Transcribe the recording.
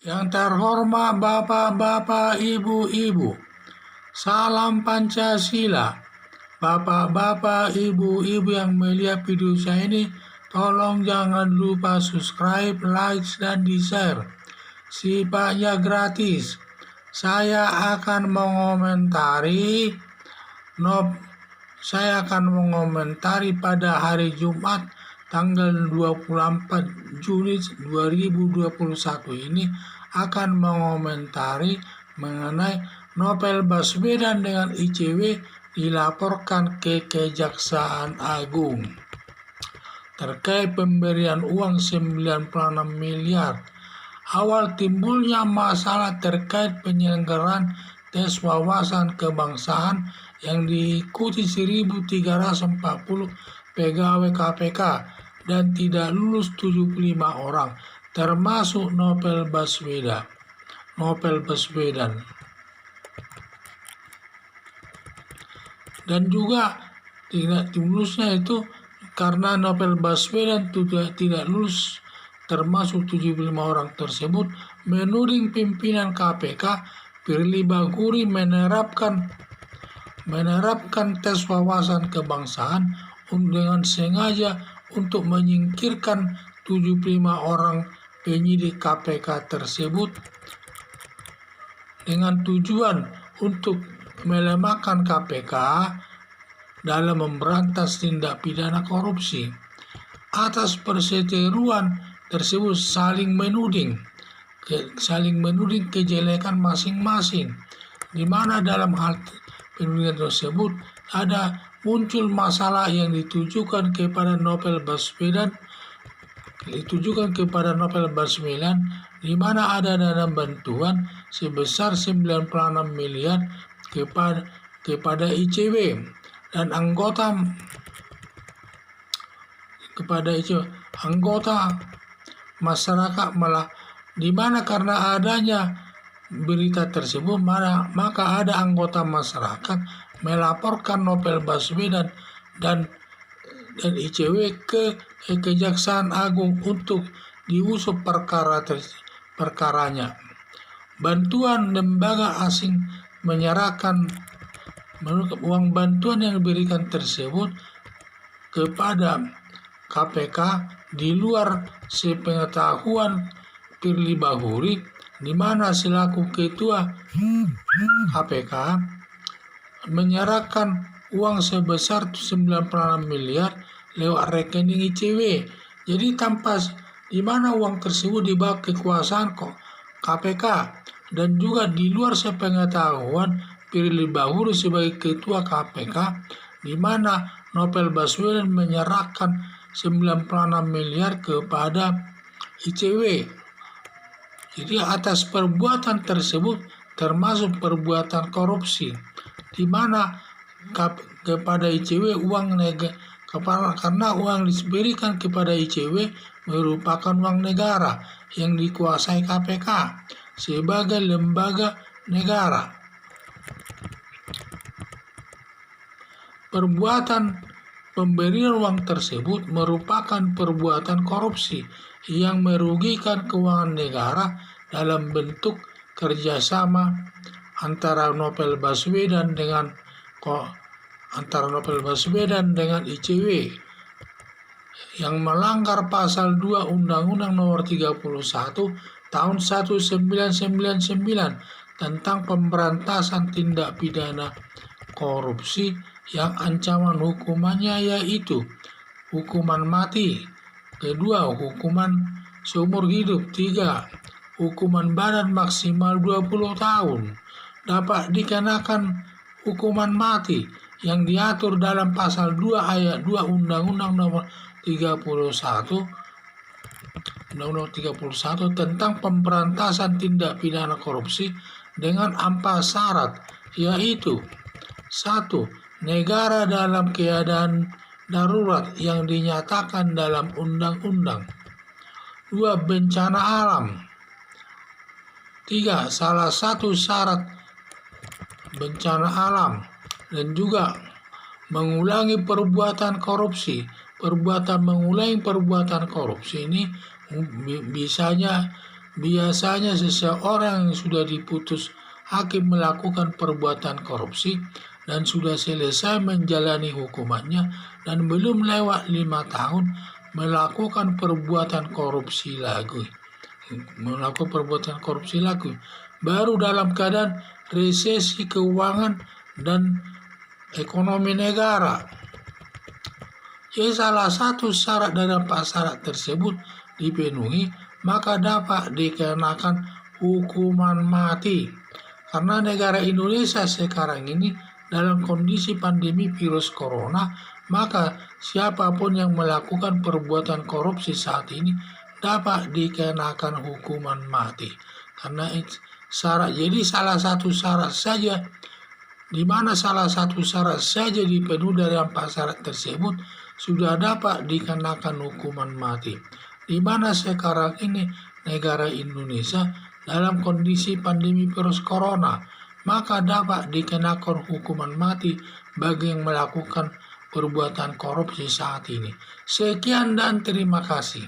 Yang terhormat Bapak-bapak, Ibu-ibu, salam Pancasila. Bapak-bapak, Ibu-ibu yang melihat video saya ini, tolong jangan lupa subscribe, like, dan di-share. Sifatnya gratis. Saya akan mengomentari pada hari Jumat tanggal 24 Juni 2021 ini akan mengomentari mengenai Novel Baswedan dengan ICW dilaporkan ke Kejaksaan Agung terkait pemberian uang 96 miliar. Awal timbulnya masalah terkait penyelenggaraan tes wawasan kebangsaan yang diikuti 1.340 pegawai KPK dan tidak lulus 75 orang, termasuk Novel Baswedan. Dan juga tidak lulusnya itu karena Novel Baswedan tidak lulus, termasuk 75 orang tersebut, menuding pimpinan KPK Firly Bahuri menerapkan tes wawasan kebangsaan dengan sengaja untuk menyingkirkan 75 orang penyidik KPK tersebut dengan tujuan untuk melemahkan KPK dalam memberantas tindak pidana korupsi. Atas perseteruan tersebut saling menuding kejelekan masing-masing, di mana dalam hal penudingan tersebut ada muncul masalah yang ditujukan kepada Novel Baswedan, di mana ada dana bantuan sebesar 96 miliar kepada ICW dan anggota masyarakat, malah di mana karena adanya berita tersebut maka ada anggota masyarakat melaporkan Novel Baswedan dan ICW ke Kejaksaan Agung untuk diusut perkaranya. Bantuan lembaga asing menyerahkan uang bantuan yang diberikan tersebut kepada KPK di luar sepengetahuan Firly Bahuri, di mana selaku ketua KPK menyerahkan uang sebesar 96 miliar lewat rekening ICW. Jadi di mana uang tersebut dibawa kekuasaan KPK dan juga di luar sepengetahuan Firly Bahuri sebagai ketua KPK, di mana Novel Baswedan menyerahkan 96 miliar kepada ICW. Jadi atas perbuatan tersebut termasuk perbuatan korupsi, di mana kepada ICW karena uang diberikan kepada ICW merupakan uang negara yang dikuasai KPK sebagai lembaga negara. Perbuatan pemberian uang tersebut merupakan perbuatan korupsi yang merugikan keuangan negara dalam bentuk kerjasama antara Novel Baswedan dengan ICW yang melanggar pasal 2 Undang-Undang Nomor 31 Tahun 1999 tentang pemberantasan tindak pidana korupsi yang ancaman hukumannya yaitu hukuman mati, kedua hukuman seumur hidup, 3 hukuman badan maksimal 20 tahun, dapat dikenakan hukuman mati yang diatur dalam pasal 2 ayat 2 Undang-Undang Nomor 31 tentang pemberantasan tindak pidana korupsi dengan 4 syarat, yaitu 1. Negara dalam keadaan darurat yang dinyatakan dalam undang-undang. 2. Bencana alam. 3. Salah satu syarat bencana alam dan juga mengulangi perbuatan korupsi. Mengulangi perbuatan korupsi ini Biasanya seseorang yang sudah diputus hakim melakukan perbuatan korupsi dan sudah selesai menjalani hukumannya dan belum lewat 5 tahun melakukan perbuatan korupsi lagi. Baru dalam keadaan resesi keuangan dan ekonomi negara. Jadi salah satu syarat dari 4 syarat tersebut dipenuhi, maka dapat dikenakan hukuman mati. Karena negara Indonesia sekarang ini dalam kondisi pandemi virus corona, maka siapapun yang melakukan perbuatan korupsi saat ini dapat dikenakan hukuman mati. Karena syarat, jadi salah satu syarat saja, di mana salah satu syarat saja dipenuhi dari 4 syarat tersebut, sudah dapat dikenakan hukuman mati. Di mana sekarang ini negara Indonesia dalam kondisi pandemi virus corona, maka dapat dikenakan hukuman mati bagi yang melakukan perbuatan korupsi saat ini. Sekian dan terima kasih.